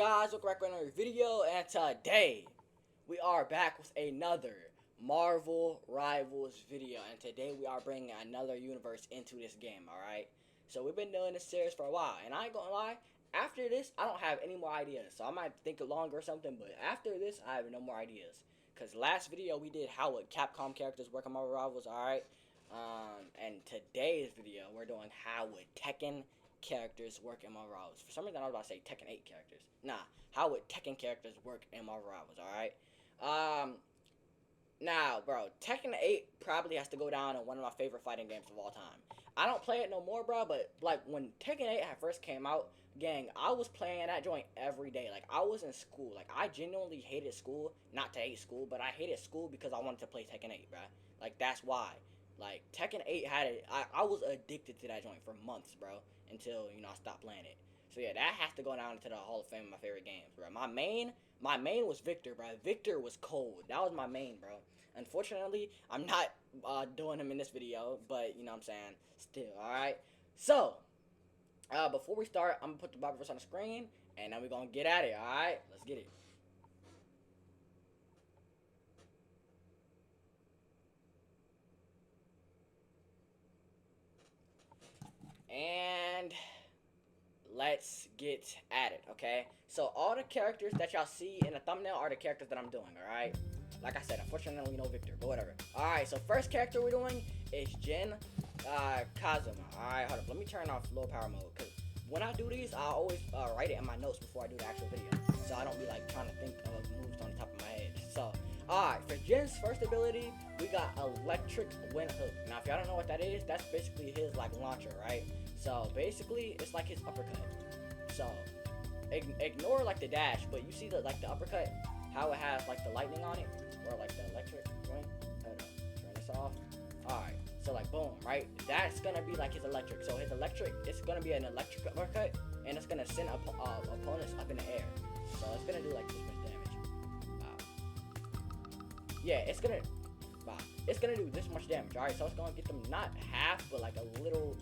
guys? Welcome back to another video, and today we are back with another Marvel Rivals video, and today we are bringing another universe into this game, alright? So we've been doing this series for a while, and I ain't gonna lie, after this, I don't have any more ideas, so I might think of longer or something, but after this, I have no more ideas. Because last video we did how would Capcom characters work on Marvel Rivals, alright? And today's video, we're doing how would Tekken characters work in Marvel Rivals. For some reason, I was about to say Tekken 8 characters. Nah, how would Tekken characters work in Marvel Rivals, alright? Now, bro, Tekken 8 probably has to go down in one of my favorite fighting games of all time. I don't play it no more, bro, but, like, when Tekken 8 had first came out, gang, I was playing that joint every day. Like, I was in school. Like, I genuinely hated school. Not to hate school, but I hated school because I wanted to play Tekken 8, bro. Like, that's why. Like, Tekken 8 had it. I was addicted to that joint for months, bro, until, you know, I stopped playing it. So, yeah, that has to go down into the Hall of Fame of my favorite games, bro. My main was Victor, bro. Victor was cold. That was my main, bro. Unfortunately, I'm not doing him in this video, but, you know what I'm saying, still, alright? So, before we start, I'm going to put the Bobbyverse on the screen, and then we're going to get at it, alright? Let's get it. And let's get at it, okay? So all the characters that y'all see in the thumbnail are the characters that I'm doing, alright? Like I said, unfortunately no Victor, but whatever. Alright, so first character we're doing is Jin Kazuma. Alright, hold up, let me turn off low power mode, because when I do these, I always write it in my notes before I do the actual video, so I don't be like trying to think of moves on the top of my head. So, alright, for Jin's first ability, we got Electric Wind Hook. Now, if y'all don't know what that is, that's basically his like launcher, right? So basically, it's like his uppercut. So ignore like the dash, but you see the like the uppercut, how it has like the lightning on it, or like the electric. Hold on, turn this off. All right, so like boom, right? That's gonna be like his electric. So his electric, it's gonna be an electric uppercut, and it's gonna send opponents up in the air. So it's gonna do like this much damage. Yeah, it's gonna do this much damage. All right, so it's gonna get them not half, but like a little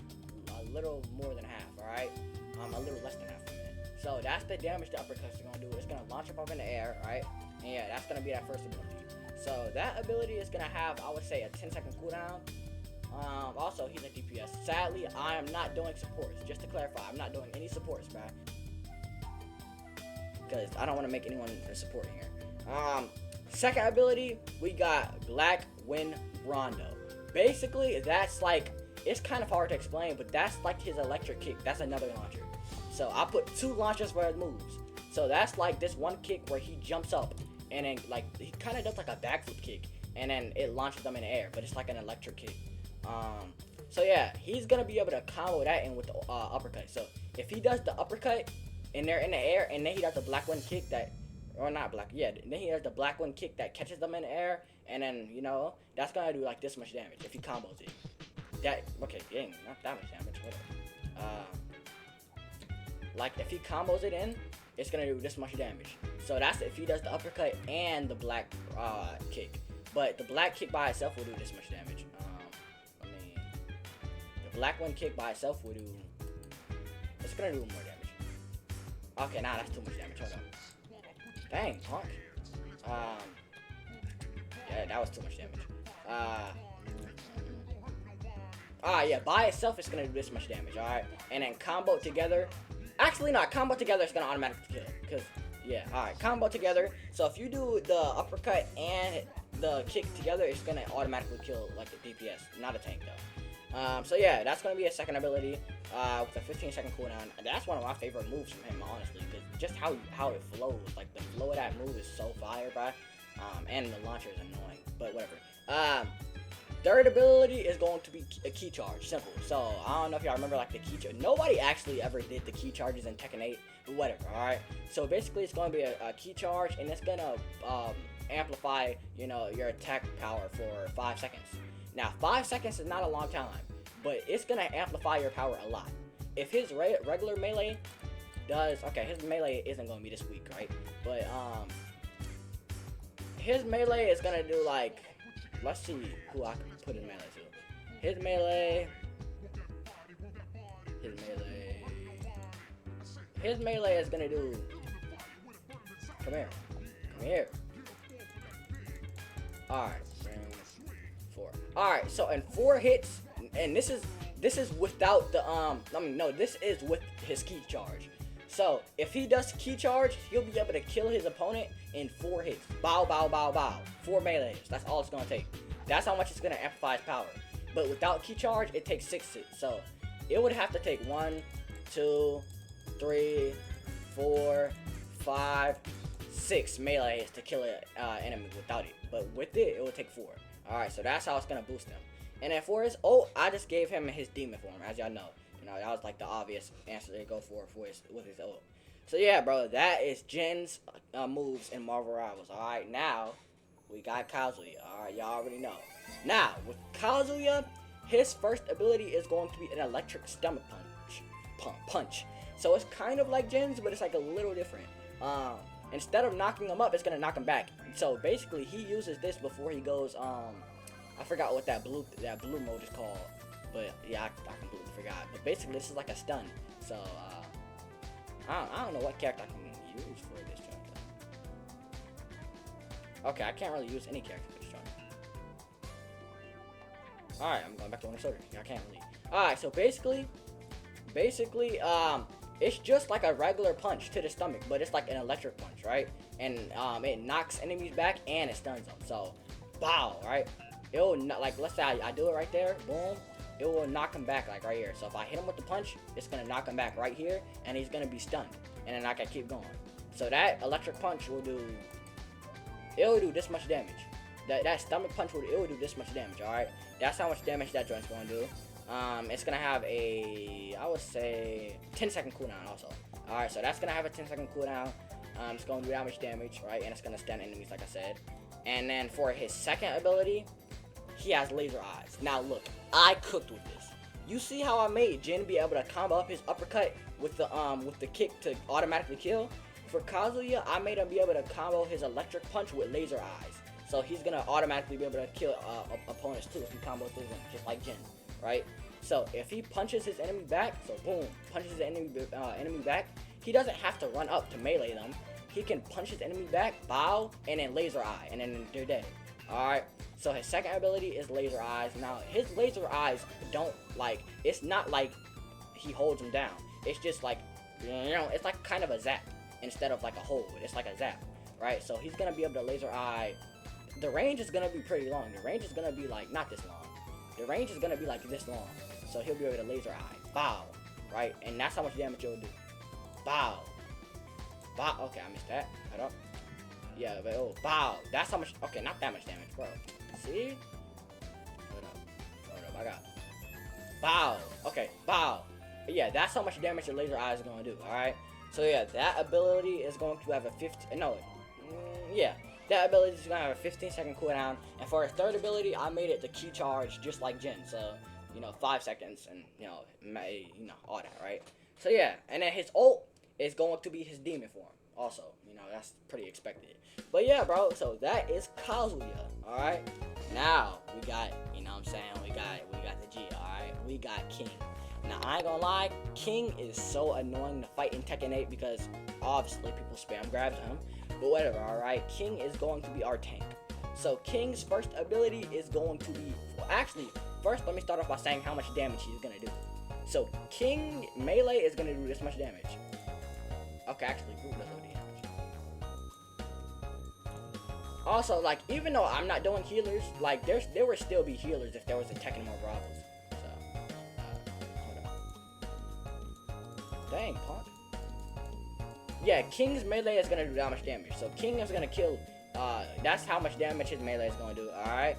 more than half, alright? A little less than half, so that's the damage the uppercut's gonna do. It's gonna launch up in the air, alright? And yeah, that's gonna be that first ability. So that ability is gonna have, I would say, a 10-second cooldown. Also, he's a DPS. Sadly, I am not doing supports. Just to clarify, I'm not doing any supports, bro, because I don't want to make anyone a support here. Second ability, we got Black Wind Rondo. Basically, that's like, it's kind of hard to explain, but that's like his electric kick. That's another launcher. So I put two launchers for his moves. So that's like this one kick where he jumps up and then like he kind of does like a backflip kick, and then it launches them in the air, but it's like an electric kick. So yeah, he's gonna be able to combo that in with the uppercut. So if he does the uppercut and they're in the air, and then he does the black wind kick that, or not black, yeah, then he does the black wind kick that catches them in the air, and then, you know, that's gonna do like this much damage if he combos it. That, okay, dang, not that much damage, whatever. Like, if he combos it in, it's gonna do this much damage. So that's if he does the uppercut and the black kick. But the black kick by itself will do this much damage. The black one kick by itself will do, it's gonna do more damage. Okay, nah, that's too much damage, hold on. Dang, punk. Yeah, that was too much damage. Yeah, by itself it's gonna do this much damage, alright? And then combo together, actually not, combo together is gonna automatically kill, because, yeah, alright, combo together, so if you do the uppercut and the kick together, it's gonna automatically kill, like, the DPS, not a tank, though. So yeah, that's gonna be a second ability, with a 15-second cooldown. That's one of my favorite moves from him, honestly, because just how it flows, like, the flow of that move is so fire, bro. And the launcher is annoying, but whatever. Third ability is going to be a key charge, simple. So, I don't know if y'all remember, like, the key charge. Nobody actually ever did the key charges in Tekken 8, but whatever, alright? So, basically, it's going to be a key charge, and it's going to amplify, you know, your attack power for 5 seconds. Now, 5 seconds is not a long time, but it's going to amplify your power a lot. If his regular melee does, okay, his melee isn't going to be this weak, right? But, his melee is going to do, like, let's see who I can put in melee to. His melee is gonna do Come here. Come here. Alright. 4. Alright, so in 4 hits, and this is without the this is with his key charge. So if he does key charge, he'll be able to kill his opponent in 4 hits. Bow, bow, bow, bow. 4 melee hits. That's all it's gonna take. That's how much it's gonna amplify his power. But without key charge, it takes 6 hits. So it would have to take 1, 2, 3, 4, 5, 6 melee hits to kill an enemy without it. But with it, it would take 4. Alright, so that's how it's gonna boost him. And then for his ult, I just gave him his demon form, as y'all know. You know, that was like the obvious answer to go for with his ult. So yeah, bro, that is Jin's moves in Marvel Rivals. Alright, now we got Kazuya. Alright, y'all already know. Now, with Kazuya, his first ability is going to be an electric stomach punch. So it's kind of like Jin's, but it's like a little different. Instead of knocking him up, it's gonna knock him back. So basically, he uses this before he goes. I forgot what that blue mode is called, but yeah, I completely forgot. But basically, this is like a stun. So I don't know what character I can use for this chapter. Okay, I can't really use any character for this chapter. All right, I'm going back to one of the soldiers. I can't really. All right, so basically, it's just like a regular punch to the stomach, but it's like an electric punch, right? And it knocks enemies back and it stuns them. So, bow, right? It will not, like, let's say I do it right there, boom. It will knock him back like right here. So if I hit him with the punch, it's gonna knock him back right here, and he's gonna be stunned. And then I can keep going. So that electric punch will do. It will do this much damage. That stomach punch will do this much damage. All right, that's how much damage that joint's gonna do. It's gonna have I would say 10-second cooldown also. Alright, so that's gonna have a 10-second cooldown. It's gonna do that much damage, right? And it's gonna stun enemies, like I said. And then for his second ability, he has laser eyes. Now look, I cooked with this. You see how I made Jin be able to combo up his uppercut with the kick to automatically kill? For Kazuya, I made him be able to combo his electric punch with laser eyes. So he's gonna automatically be able to kill opponents too if he combos through them, just like Jin, right? So if he punches his enemy back, so boom, punches his enemy back, he doesn't have to run up to melee them. He can punch his enemy back, bow, and then laser eye, and then they're dead. Alright, so his second ability is laser eyes. Now, his laser eyes don't, like, it's not like he holds them down. It's just like, you know, it's like kind of a zap instead of like a hold. It's like a zap, right? So he's going to be able to laser eye. The range is going to be pretty long. The range is going to be like, not this long. The range is going to be like this long. So he'll be able to laser eye. Bow. Right? And that's how much damage it'll do. Bow. Bow. Okay, I missed that. Hold up. Yeah, but oh, bow. That's how much. Okay, not that much damage, bro. See? Hold up. Hold up. I got. Bow. Okay, bow. But yeah, that's how much damage your laser eye is going to do. Alright? So yeah, that ability is going to have a 15. No. Yeah. That ability is going to have a 15-second cooldown. And for his third ability, I made it the key charge just like Jin. So, you know, 5 seconds and, you know, all that, right? So, yeah. And then his ult is going to be his demon form also. You know, that's pretty expected. But, yeah, bro. So, that is Kazuya, all right? Now, we got, you know what I'm saying? We got the G, all right? We got King. Now, I ain't gonna lie. King is so annoying to fight in Tekken 8 because, obviously, people spam grabs him. But whatever, alright? King is going to be our tank. So King's first ability is going to be... Well, actually, first let me start off by saying how much damage he's going to do. So King melee is going to do this much damage. Okay, actually, Groot does already damage. Also, like, even though I'm not doing healers, like, there would still be healers if there was a Tekken more Bravos. So, hold on. Dang, punk. Yeah, King's melee is going to do that much damage. So King is going to kill, that's how much damage his melee is going to do, alright?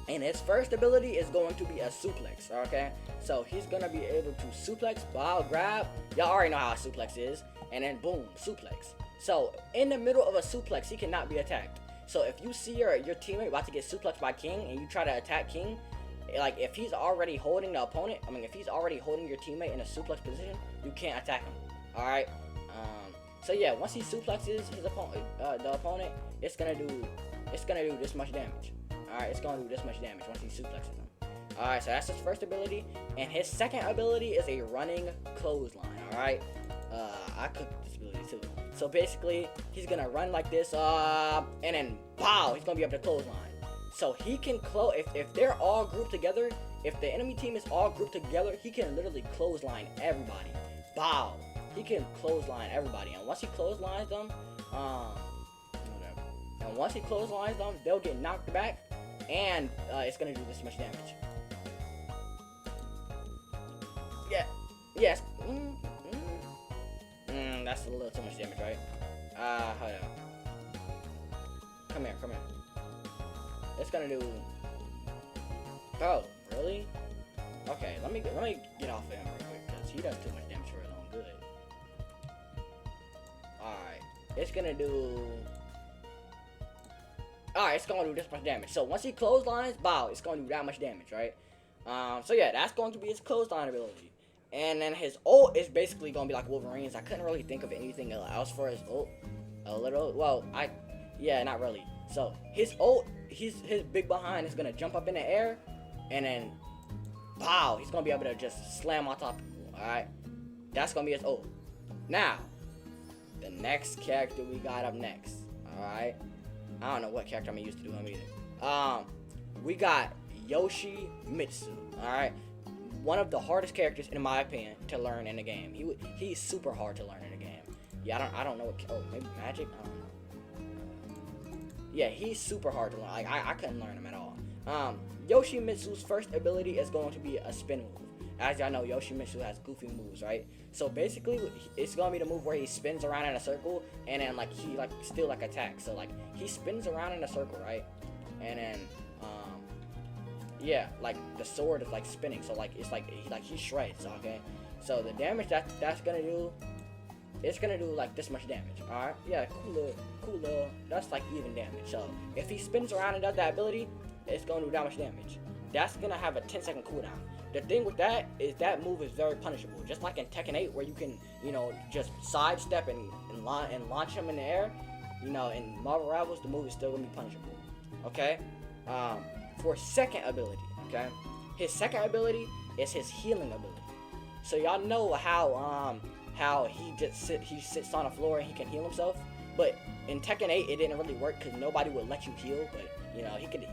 And his first ability is going to be a suplex, okay? So he's going to be able to suplex, bow, grab. Y'all already know how a suplex is. And then boom, suplex. So in the middle of a suplex, he cannot be attacked. So if you see your teammate about to get suplexed by King and you try to attack King, like if he's already holding the opponent, if he's already holding your teammate in a suplex position, you can't attack him. Alright, so yeah, once he suplexes his opponent, the opponent, it's gonna do this much damage. Alright, it's gonna do this much damage once he suplexes him. Alright, so that's his first ability, and his second ability is a running clothesline. Alright, I cooked this ability too. So basically, he's gonna run like this, and then pow, he's gonna be able to clothesline. So he can close if they're all grouped together. If the enemy team is all grouped together, he can literally clothesline everybody. Bow. He can clothesline everybody, and once he clotheslines them, and once he clotheslines them, they'll get knocked back, and it's gonna do this much damage. Yeah. Yes. That's a little too much damage, right? Hold on. Come here. It's gonna do. Oh, really? Okay, let me get off of him real quick because he does too much damage for his own good. Alright, it's gonna do. Alright, it's gonna do this much damage. So once he clotheslines, bow, it's gonna do that much damage, right? So yeah, that's going to be his clothesline ability. And then his ult is basically gonna be like Wolverine's. I couldn't really think of anything else for his ult. Not really. So his ult, his big behind is gonna jump up in the air, and then, pow, he's gonna be able to just slam on top of people. All right, that's gonna be his ult. Now, the next character we got up next. All right, I don't know what character I'm gonna use to do him either. We got Yoshimitsu. All right. One of the hardest characters, in my opinion, to learn in the game. He's super hard to learn in the game. Yeah, I don't know what. Oh, maybe magic. I don't know. Yeah, he's super hard to learn. Like I couldn't learn him at all. Yoshimitsu's first ability is going to be a spin move. As y'all know, Yoshimitsu has goofy moves, right? So basically, it's gonna be the move where he spins around in a circle, and then he still attacks. So he spins around in a circle, right? And then yeah, the sword is spinning, so he shreds, okay? So the damage that's gonna do, it's gonna do this much damage, alright? Yeah, cool, that's even damage. So if he spins around and does that ability, it's gonna do that much damage. That's gonna have a 10-second cooldown. The thing with that is that move is very punishable, just like in Tekken 8 where you can, just sidestep and launch him in the air. In Marvel Rivals, the move is still gonna be punishable, okay? For second ability, okay? His second ability is his healing ability. So y'all know how he sits on the floor and he can heal himself. But in Tekken 8 it didn't really work because nobody would let you heal. But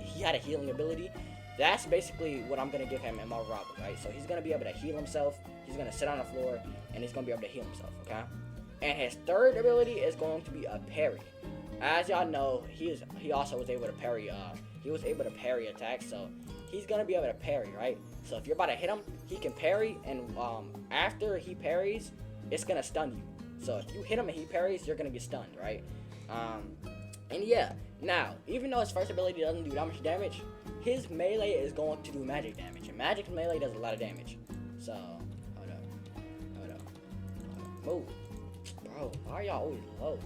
he had a healing ability. That's basically what I'm gonna give him in Marvel Rivals, right? So he's gonna be able to heal himself. He's gonna sit on the floor and he's gonna be able to heal himself, okay? And his third ability is going to be a parry. As y'all know, he also was able to parry. He was able to parry attacks, so he's gonna be able to parry, right? So if you're about to hit him, he can parry, and after he parries, it's gonna stun you. So if you hit him and he parries, you're gonna get stunned, right? And yeah, now even though his first ability doesn't do that much damage, his melee is going to do magic damage, and magic melee does a lot of damage. So hold up, move, bro. Why are y'all always low?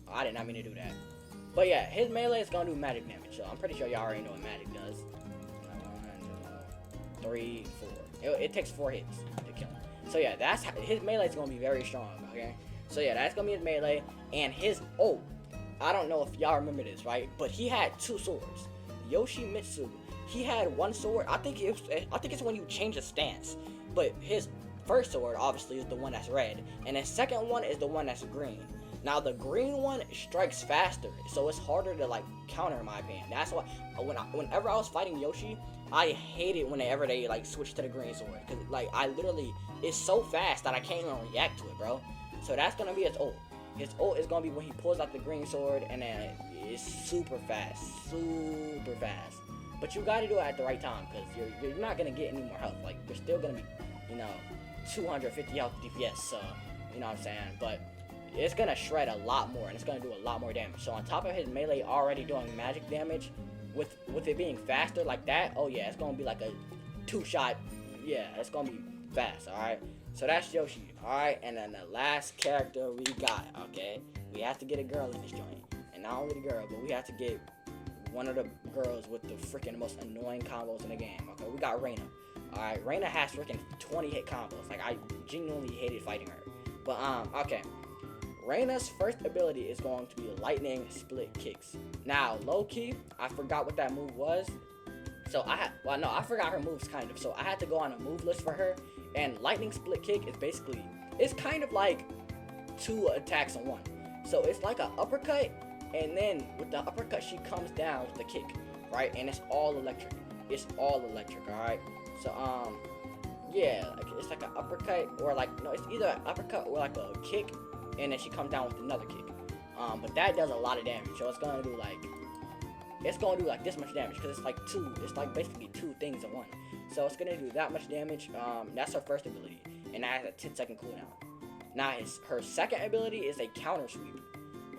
Oh, I did not mean to do that. But yeah, his melee is gonna do magic damage, so I'm pretty sure y'all already know what magic does. 1, 2, 3, 4. It takes 4 hits to kill him. So yeah, his melee is gonna be very strong, okay? So yeah, that's gonna be his melee, and his ult. I don't know if y'all remember this, right? But he had 2 swords. Yoshimitsu, he had 1 sword. I think it's when you change the stance. But his first sword obviously is the one that's red, and his second one is the one that's green. Now the green one strikes faster, so it's harder to counter, in my opinion. That's why whenever I was fighting Yoshi, I hated whenever they switch to the green sword, because I literally, it's so fast that I can't even react to it, bro. So that's gonna be his ult. His ult is gonna be when he pulls out the green sword, and then it's super fast. But you gotta do it at the right time, because you're not gonna get any more health. You're still gonna be, 250 health DPS. So you know what I'm saying, but it's gonna shred a lot more, and it's gonna do a lot more damage. So on top of his melee already doing magic damage, with it being faster like that, oh yeah, it's gonna be like a 2-shot. Yeah, it's gonna be fast. All right. So that's Yoshi. All right, and then the last character we got. Okay, we have to get a girl in this joint, and not only the girl, but we have to get one of the girls with the freaking most annoying combos in the game. Okay, we got Reina. All right, Reina has freaking 20 hit combos. I genuinely hated fighting her. But okay. Reina's first ability is going to be lightning split kicks. Now, low-key, I forgot what that move was. So I forgot her moves kind of. So I had to go on a move list for her. And lightning split kick is basically it's kind of like 2 attacks in one. So it's like an uppercut, and then with the uppercut she comes down with the kick, right? And it's all electric. It's all electric, all right? So yeah, like it's like an uppercut, or like, no, it's either an uppercut or like a kick, and then she comes down with another kick. But that does a lot of damage. So it's gonna do like this much damage, because it's like basically 2 things in one. So it's gonna do that much damage. That's her first ability, and that has a 10-second cooldown. Now her second ability is a counter sweep.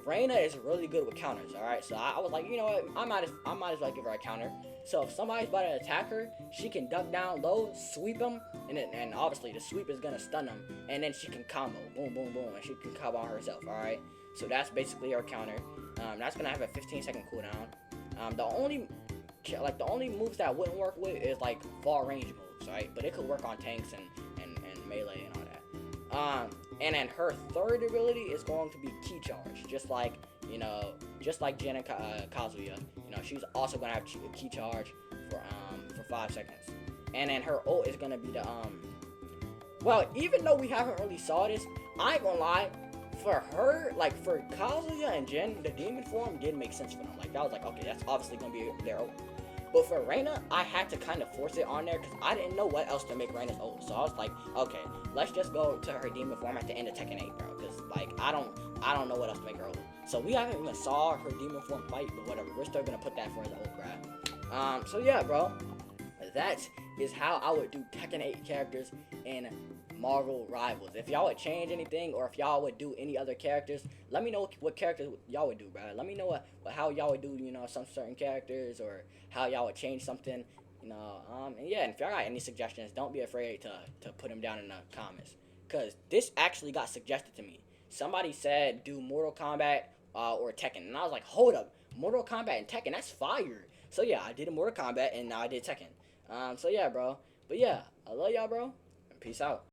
Reina is really good with counters, alright? So I was like, you know what, I might as well give her a counter. So if somebody's about to attack her, she can duck down low, sweep them, and obviously the sweep is gonna stun them, and then she can combo, boom, boom, boom, and she can combo on herself, alright? So that's basically her counter. That's gonna have a 15-second cooldown. The only moves that wouldn't work with is like far range moves, right? But it could work on tanks and melee and all that. And then her third ability is going to be key charge, just like Jen and Kazuya. She's also gonna have key charge for 5 seconds. And then her ult is gonna be the well, even though we haven't really saw this, I ain't gonna lie. For her, like for Kazuya and Jen, the demon form did make sense for them. Like, I was like, okay, that's obviously gonna be their ult. But for Reina, I had to kind of force it on there because I didn't know what else to make Reina's ult. So I was like, okay, let's just go to her demon form at the end of Tekken 8, bro. Because like I don't know what else to make her ult. So we haven't even saw her demon form fight, but whatever. We're still gonna put that for the ult, bro. So yeah, bro, that is how I would do Tekken 8 characters in Marvel Rivals. If y'all would change anything, or if y'all would do any other characters, let me know what characters y'all would do, bro. Let me know how y'all would do, some certain characters, or how y'all would change something, and yeah, and if y'all got any suggestions, don't be afraid to put them down in the comments, because this actually got suggested to me. Somebody said do Mortal Kombat or Tekken, and I was like, hold up, Mortal Kombat and Tekken, that's fire. So yeah, I did a Mortal Kombat, and now I did Tekken. So yeah, bro. But yeah, I love y'all, bro, and peace out.